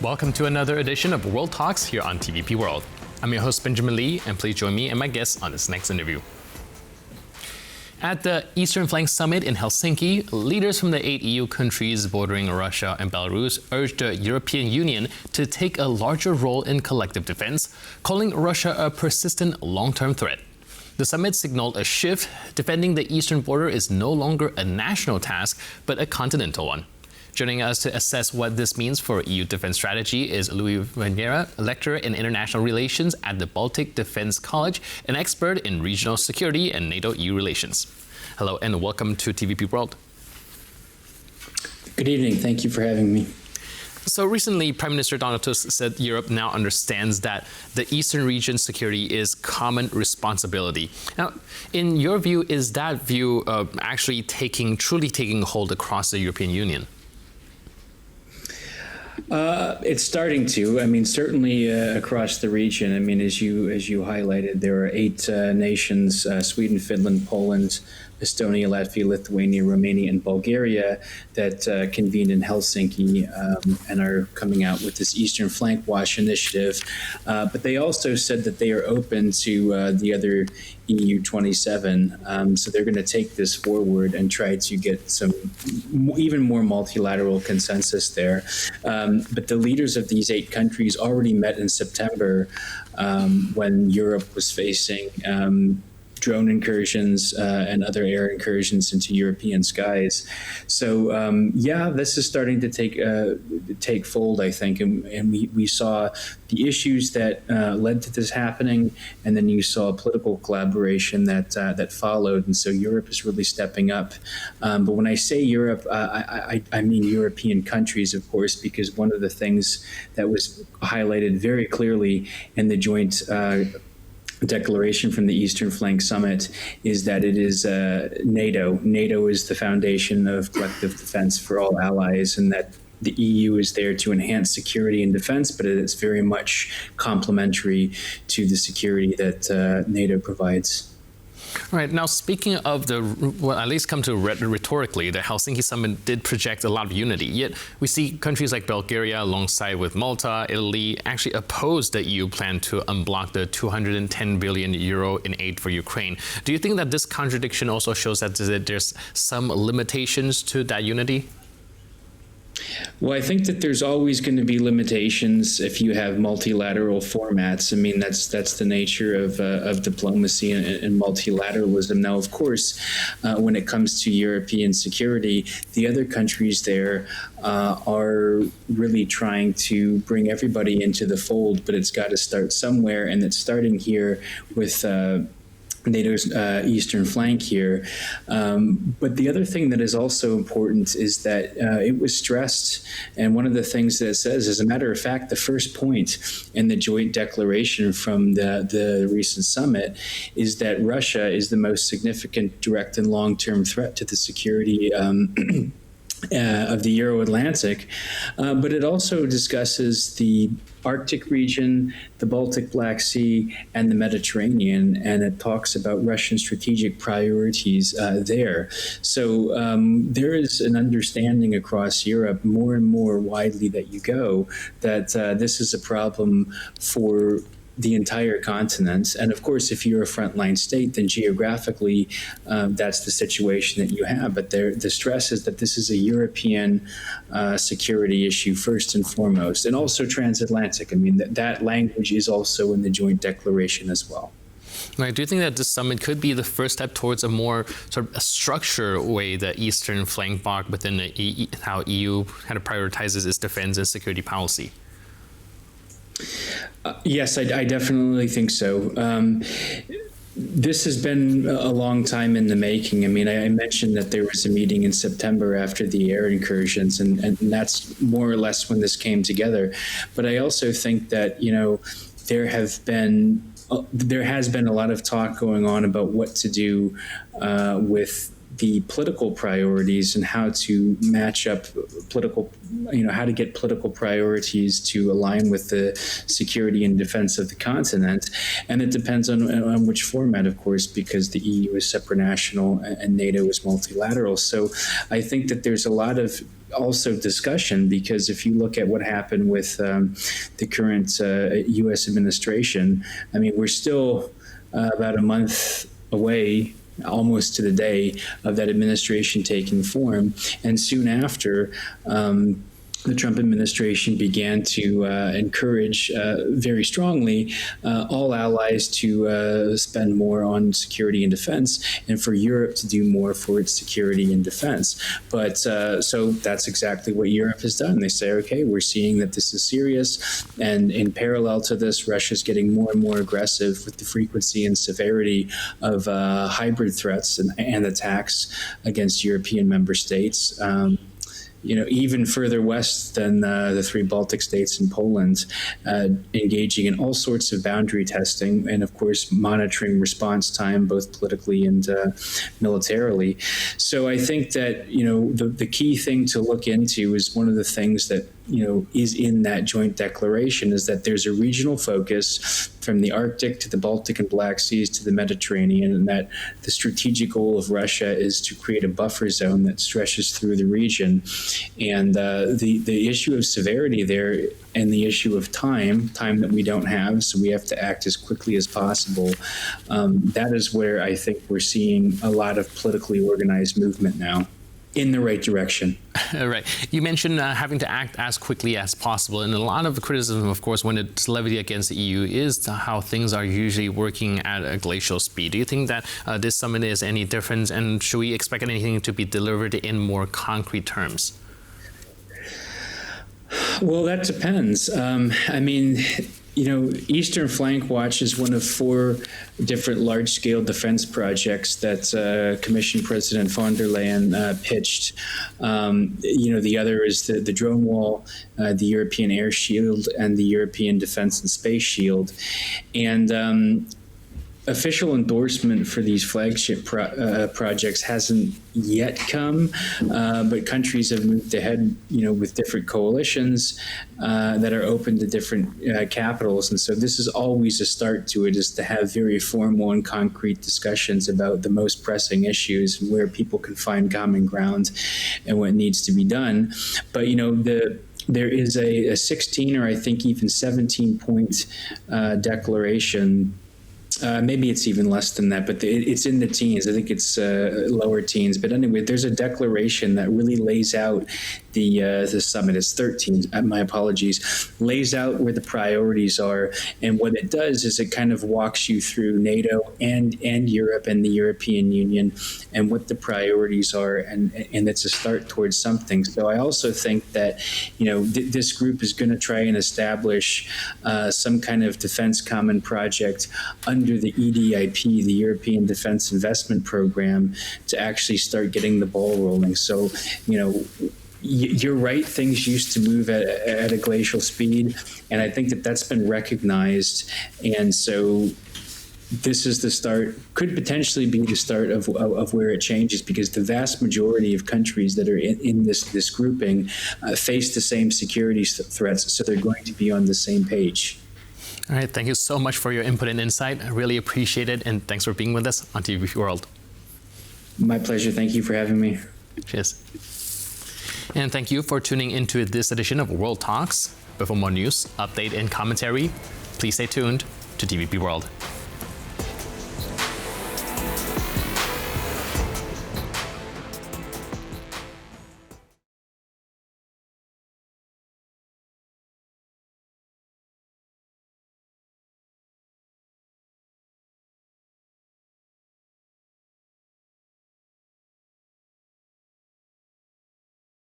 Welcome to another edition of World Talks here on TVP World. I'm your host, Benjamin Lee, and please join me and my guests on this next interview. At the Eastern Flank Summit in Helsinki, leaders from the 8 EU countries bordering Russia and Belarus urged the European Union to take a larger role in collective defense, calling Russia a persistent long-term threat. The summit signaled a shift. Defending the eastern border is no longer a national task, but a continental one. Joining us to assess what this means for EU defense strategy is Louis Wierenga, a lecturer in international relations at the Baltic Defense College, an expert in regional security and NATO-EU relations. Hello and welcome to TVP World. Good evening. Thank you for having me. So recently, Prime Minister Donald Tusk said Europe now understands that the Eastern region's security is common responsibility. Now, in your view, is that view actually truly taking hold across the European Union? It's starting to. I mean, certainly across the region. I mean, as you highlighted, there are 8 nations: Sweden, Finland, Poland, Estonia, Latvia, Lithuania, Romania, and Bulgaria that convened in Helsinki and are coming out with this Eastern Flank Watch initiative. But they also said that they are open to the other EU 27. So they're going to take this forward and try to get some even more multilateral consensus there. But the leaders of these 8 countries already met in September when Europe was facing drone incursions and other air incursions into European skies. So this is starting to take fold, I think, and we saw the issues that led to this happening, and then you saw political collaboration that followed, and so Europe is really stepping up. But when I say Europe, I mean European countries, of course, because one of the things that was highlighted very clearly in the joint declaration from the Eastern Flank Summit is that it is NATO. NATO is the foundation of collective defense for all allies, and that the EU is there to enhance security and defense, but it is very much complementary to the security that NATO provides. All right. Now, speaking of at least come to rhetorically, the Helsinki summit did project a lot of unity. Yet we see countries like Bulgaria, alongside with Malta, Italy, actually oppose the EU plan to unblock the 210 billion euro in aid for Ukraine. Do you think that this contradiction also shows that there's some limitations to that unity? Well, I think that there's always going to be limitations if you have multilateral formats. I mean, that's the nature of diplomacy and multilateralism. Now, of course, when it comes to European security, the other countries there are really trying to bring everybody into the fold, but it's got to start somewhere, and it's starting here with NATO's eastern flank here. But the other thing that is also important is that it was stressed, and one of the things that it says, as a matter of fact, the first point in the joint declaration from the recent summit is that Russia is the most significant direct and long-term threat to the security of the Euro-Atlantic, but it also discusses the Arctic region, the Baltic Black Sea, and the Mediterranean, and it talks about Russian strategic priorities there. So there is an understanding across Europe, more and more widely that you go, that this is a problem for the entire continent. And of course, if you're a frontline state, then geographically, that's the situation that you have. But the stress is that this is a European security issue first and foremost, and also transatlantic. I mean, that language is also in the joint declaration as well. Right. Do you think that this summit could be the first step towards a more sort of a structured way the Eastern flank bloc within how EU kind of prioritizes its defense and security policy? Yes, I definitely think so. This has been a long time in the making. I mean, I mentioned that there was a meeting in September after the air incursions, and that's more or less when this came together. But I also think that, there has been a lot of talk going on about what to do with the political priorities and how to match up how to get political priorities to align with the security and defense of the continent. And it depends on which format, of course, because the EU is supranational and NATO is multilateral. So I think that there's a lot of also discussion, because if you look at what happened with the current U.S. administration, I mean, we're still about a month away, almost to the day, of that administration taking form. And soon after, the Trump administration began to encourage very strongly all allies to spend more on security and defense, and for Europe to do more for its security and defense. But so that's exactly what Europe has done. They say, okay, we're seeing that this is serious, and in parallel to this, Russia's getting more and more aggressive with the frequency and severity of hybrid threats and attacks against European member states. Even further west than the three Baltic states and Poland, engaging in all sorts of boundary testing and, of course, monitoring response time, both politically and militarily. So I think that, the key thing to look into is one of the things that, is in that joint declaration, is that there's a regional focus from the Arctic to the Baltic and Black Seas to the Mediterranean, and that the strategic goal of Russia is to create a buffer zone that stretches through the region. And the issue of severity there, and the issue of time that we don't have, so we have to act as quickly as possible. That is where I think we're seeing a lot of politically organized movement now in the right direction. Right. You mentioned having to act as quickly as possible, and a lot of the criticism, of course, when it's levied against the EU is how things are usually working at a glacial speed. Do you think that this summit is any different, and should we expect anything to be delivered in more concrete terms? Well, that depends. Eastern Flank Watch is one of 4 different large-scale defense projects that Commission President von der Leyen pitched. The other is the drone wall, the European Air Shield, and the European Defense and Space Shield. And official endorsement for these flagship projects hasn't yet come, but countries have moved ahead, with different coalitions that are open to different capitals. And so this is always a start to it, is to have very formal and concrete discussions about the most pressing issues and where people can find common ground and what needs to be done. But, there is a 16 or I think even 17-point declaration. Maybe it's even less than that, but it's in the teens. I think it's lower teens. But anyway, there's a declaration that really lays out the summit. It's 13. My apologies. Lays out where the priorities are, and what it does is it kind of walks you through NATO and Europe and the European Union and what the priorities are, and it's a start towards something. So I also think that this group is going to try and establish some kind of defense common project under the EDIP, the European Defense Investment Program, to actually start getting the ball rolling. So, you're right, things used to move at a glacial speed, and I think that that's been recognized. And so this is the start, could potentially be the start of where it changes, because the vast majority of countries that are in this grouping face the same security threats, so they're going to be on the same page. All right, thank you so much for your input and insight. I really appreciate it, and thanks for being with us on TVP World. My pleasure. Thank you for having me. Cheers. And thank you for tuning into this edition of World Talks. But for more news, update, and commentary, please stay tuned to TVP World.